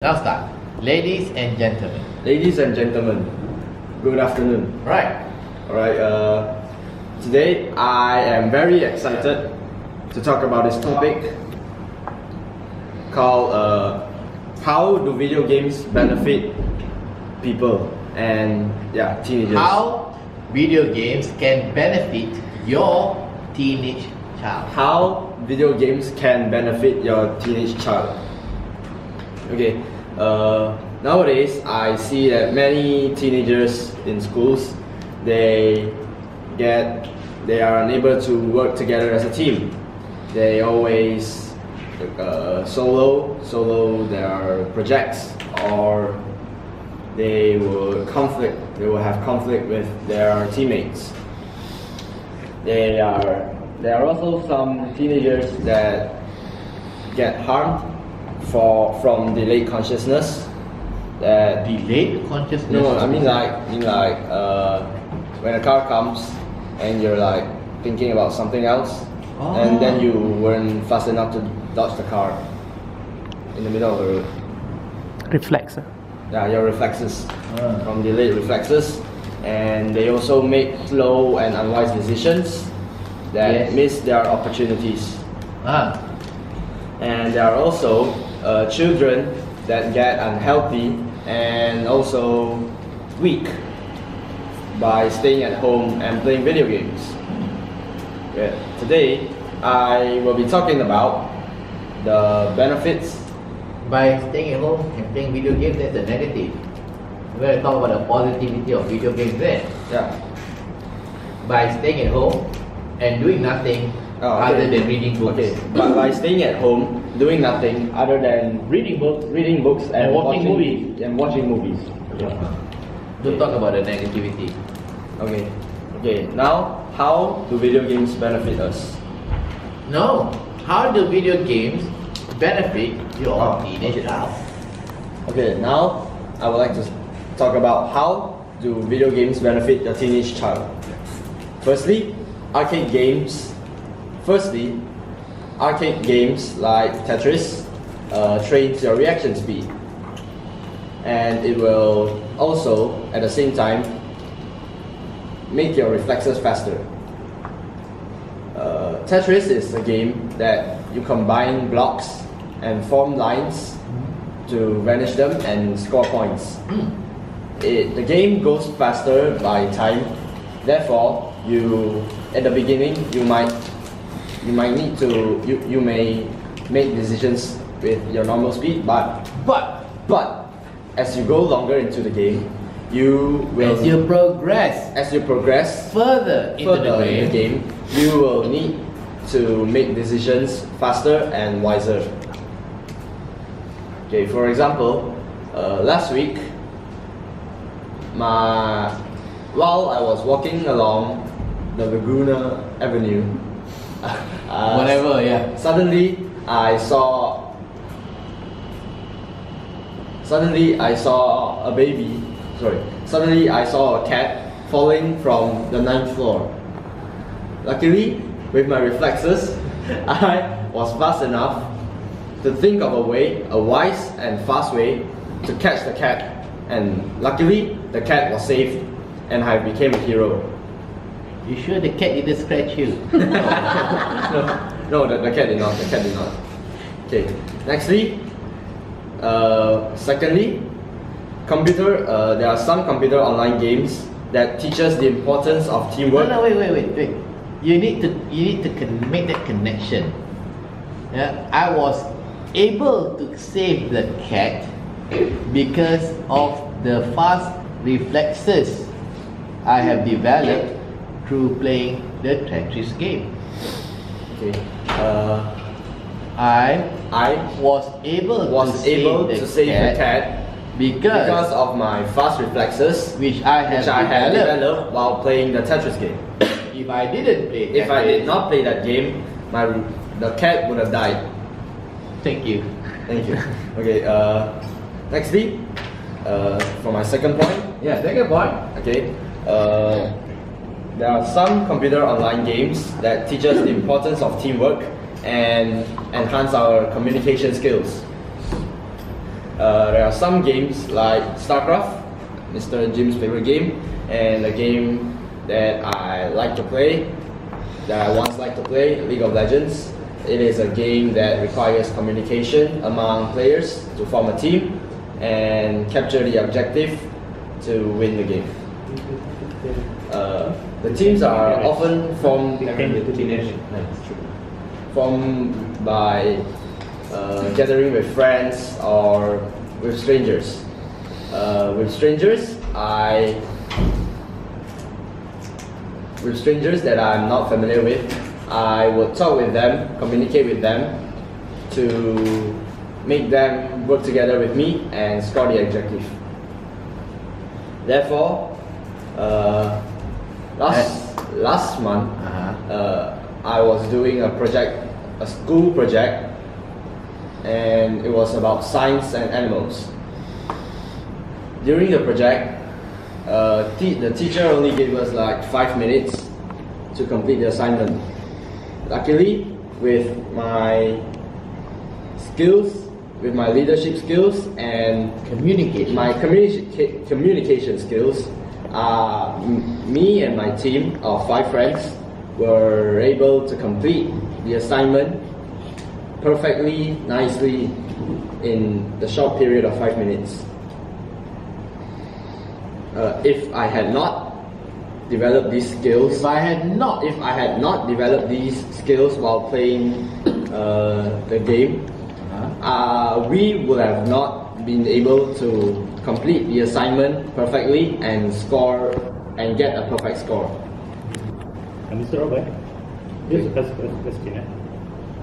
Now start. Ladies and gentlemen. Ladies and gentlemen, good afternoon. Right. Alright, today I am very excited to talk about this topic called how do video games benefit people and teenagers. How video games can benefit your teenage child. How video games can benefit your teenage child. Okay, nowadays I see that many teenagers in schools they are unable to work together as a team. They always solo their projects, or they will have conflict with their teammates. There are also some teenagers that get harmed from delayed consciousness. Delayed consciousness? No, I mean like when a car comes and you're like thinking about something else, and then you weren't fast enough to dodge the car in the middle of the road. Reflex. Yeah, your reflexes, from delayed reflexes, and they also make slow and unwise decisions that miss their opportunities. And there are also children that get unhealthy and also weak by staying at home and playing video games. Today, I will be talking about the benefits. By staying at home and playing video games, that's a negative. We're going to talk about the positivity of video games there. Yeah. By staying at home and doing nothing other than reading books. Okay. But by staying at home, doing nothing other than reading books and watching movies. Yeah. Don't talk about the negativity. Okay. Now, how do video games benefit us? No. How do video games benefit your teenage child? Okay. Now, I would like to talk about how do video games benefit your teenage child. Firstly, arcade games like Tetris trains your reaction speed, and it will also at the same time make your reflexes faster. Tetris is a game that you combine blocks and form lines to vanish them and score points. The game goes faster by time, therefore at the beginning you may make decisions with your normal speed, but as you go longer into the game, as you progress further into the game, you will need to make decisions faster and wiser. Okay, for example, last week, while I was walking along the Laguna Avenue, suddenly I saw a cat falling from the 9th floor. Luckily, with my reflexes, I was fast enough to think of a wise and fast way to catch the cat, and luckily the cat was saved and I became a hero. You sure the cat didn't scratch you? No, the cat did not. Okay. Secondly, there are some computer online games that teaches the importance of teamwork. No, wait. You need to make that connection. I was able to save the cat because of the fast reflexes I have developed through playing the Tetris game. Okay. I was able to save the cat because of my fast reflexes, which I have developed while playing the Tetris game. If I did not play that game, the cat would have died. Thank you. Okay. Nextly, for my second point. Second point. Okay. There are some computer online games that teach us the importance of teamwork and enhance our communication skills. There are some games like StarCraft, Mr. Jim's favorite game, and a game that I like to play, that I once liked to play, League of Legends. It is a game that requires communication among players to form a team and capture the objective to win the game. The teams are often formed by gathering with friends or with strangers. With strangers that I'm not familiar with, I would talk with them, communicate with them to make them work together with me and score the objective. Therefore, last month, I was doing a school project, and it was about science and animals. During the project, the teacher only gave us like 5 minutes to complete the assignment. Luckily, with my skills, with my leadership skills and my communication skills, me and my team of 5 friends were able to complete the assignment perfectly, nicely in the short period of 5 minutes. If I had not developed these skills, while playing the game, we would have not been able to complete the assignment perfectly and get a perfect score. Mr. Robert, just a question.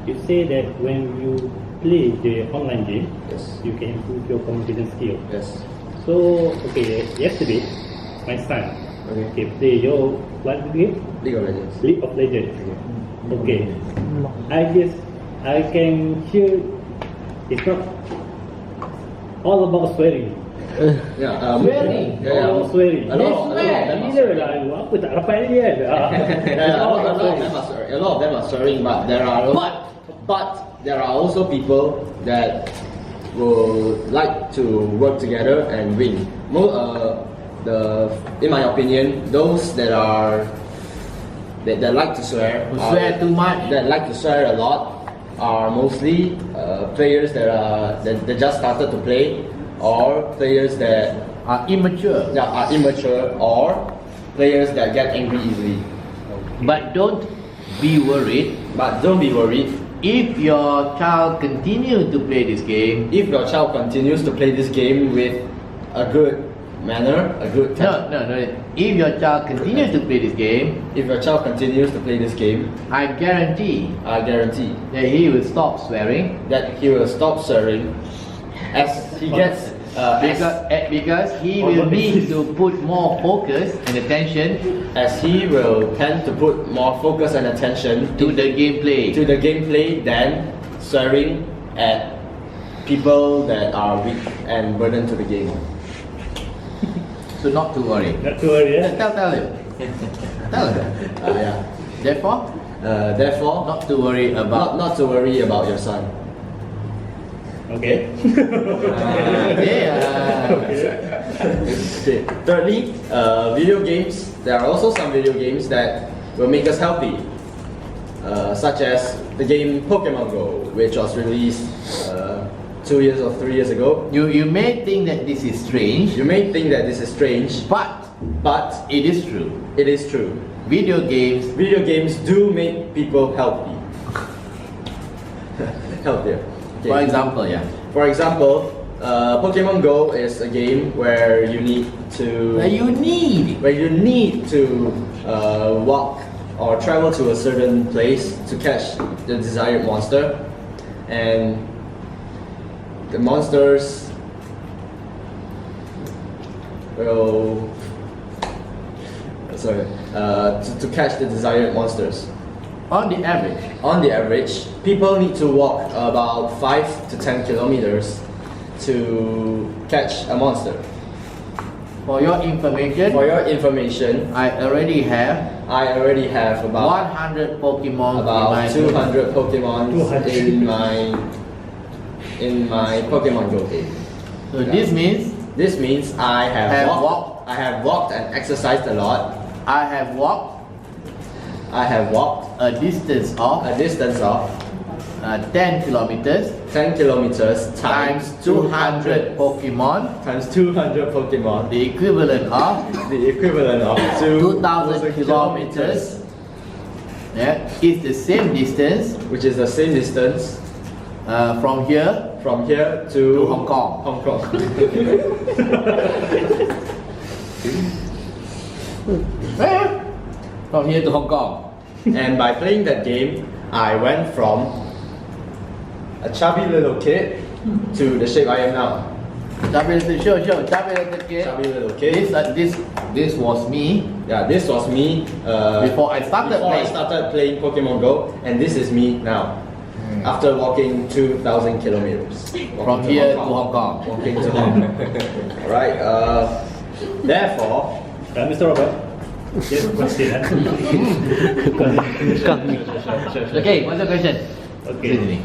You say that when you play the online game, Yes. you can improve your communication skill. Yes. So, yesterday, my son play your what game? League of Legends. League of Legends. Okay. I guess I can hear it's not all about swearing. Swearing? All swearing. A lot of them are Apa tak rapat dia kan? a lot of them are swearing, but there are also people that will like to work together and win. In my opinion, those that like to swear, too much, that like to swear a lot, are mostly players that just started to play, or players that are immature. Or players that get angry easily. But don't be worried. If your child continues to play this game, If your child continues to play this game with a good manner, a good no. If your child continues to play this game, if your child continues to play this game, I guarantee that he will stop swearing he will stop swearing as he gets because he will need to put more focus and attention as he will tend to put more focus and attention to the gameplay than swearing at people that are weak and burdened to the game. So not to worry. Not to worry, yeah? Tell him. Yeah. Therefore, Not to worry about your son. Okay. Okay. Thirdly, video games. There are also some video games that will make us healthy, such as the game Pokemon Go, which was released 2 years or 3 years ago. you may think that this is strange, but it is true. it is true. Video games do make people healthy. Healthier. Okay. For example, Pokemon Go is a game where you need to walk or travel to a certain place to catch the desired monster, and the monsters will to catch the desired monsters. on the average, people need to walk about 5 to 10 kilometers to catch a monster. for your information, I already have about 100 Pokemon about 200 Pokemon in my Pokemon Go game. So this means This means I have, Have walked. walked. I have walked and exercised a lot. I have walked I have walked a distance of a distance of 10 kilometers 10 kilometers times 200 Pokemon, times 200 Pokemon, the equivalent of the equivalent of 2,000 kilometers. Yeah, is the same distance which is the same distance from here from here to Hong Kong. Hong Kong. From here to Hong Kong. And by playing that game, I went from a chubby little kid to the shape I am now. Chubby little kid. Chubby little kid. This was me Yeah, this was me before I started before I playing. started playing Pokemon Go, and this is me now. After walking 2,000 kilometers. From here to Hong Kong. Walking to Hong Kong. Alright, therefore, Mr. Robert, just question. Okay, what's the question? Okay.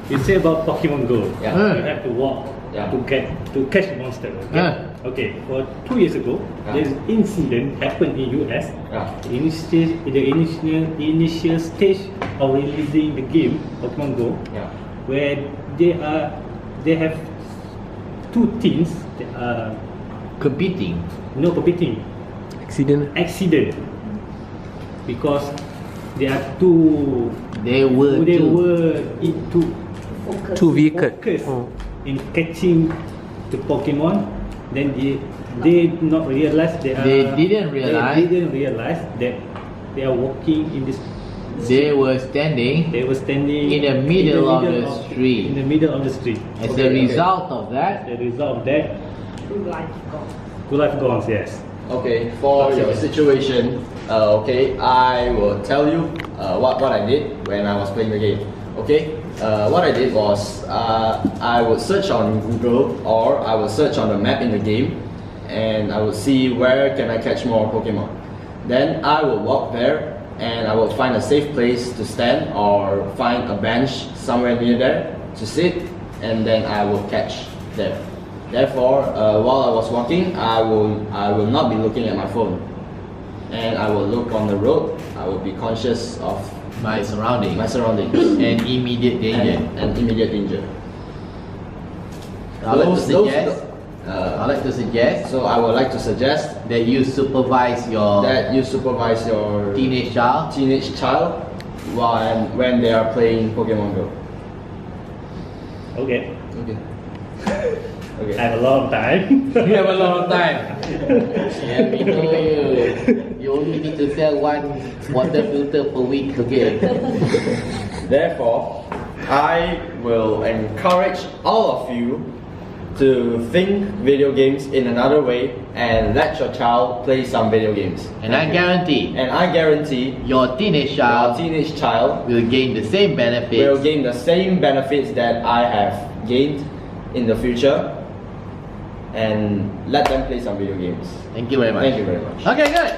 You say about Pokemon Go. Yeah. You have to walk Yeah. to catch the monster. Okay. Yeah. Okay. For 2 years ago, there's incident happened in US. yeah, The initial stage of releasing the game Pokemon Go, yeah, where they have two teams that are Competing. competing. Accident. Because there are two. They were They two. were into Two vehicles. focus Oh. in catching the Pokemon. Then they not realize They didn't realize. They didn't realize that they are walking in this. They were standing. They were standing In the middle of the street. In the middle of the street. As Okay, a result of that, The result of that, two life gone. Yes. Okay, for your situation, okay, I will tell you what I did when I was playing the game. Okay, what I did was I would search on Google or I would search on the map in the game, and I would see where can I catch more Pokemon. Then I will walk there and I will find a safe place to stand or find a bench somewhere near there to sit, and then I will catch there. Therefore, while I was walking, I will not be looking at my phone, and I will look on the road. I will be conscious of my surroundings my surroundings and immediate danger. and immediate danger. I'd like to Those- suggest. uh, I'd like to suggest So I would like to suggest that you supervise your that you supervise your teenage child. when they are playing Pokemon Go. Okay. Okay. I Okay. have a long time. You have a long time. Yeah, we know you. You only need to sell one water filter per week, okay? Therefore, I will encourage all of you to think video games in another way and let your child play some video games. And I guarantee And I guarantee your teenage your child teenage child will gain the same will benefits. gain the same benefits that I have gained in the future, and let them play some video games. Thank you very much. Thank you very much. Okay, good.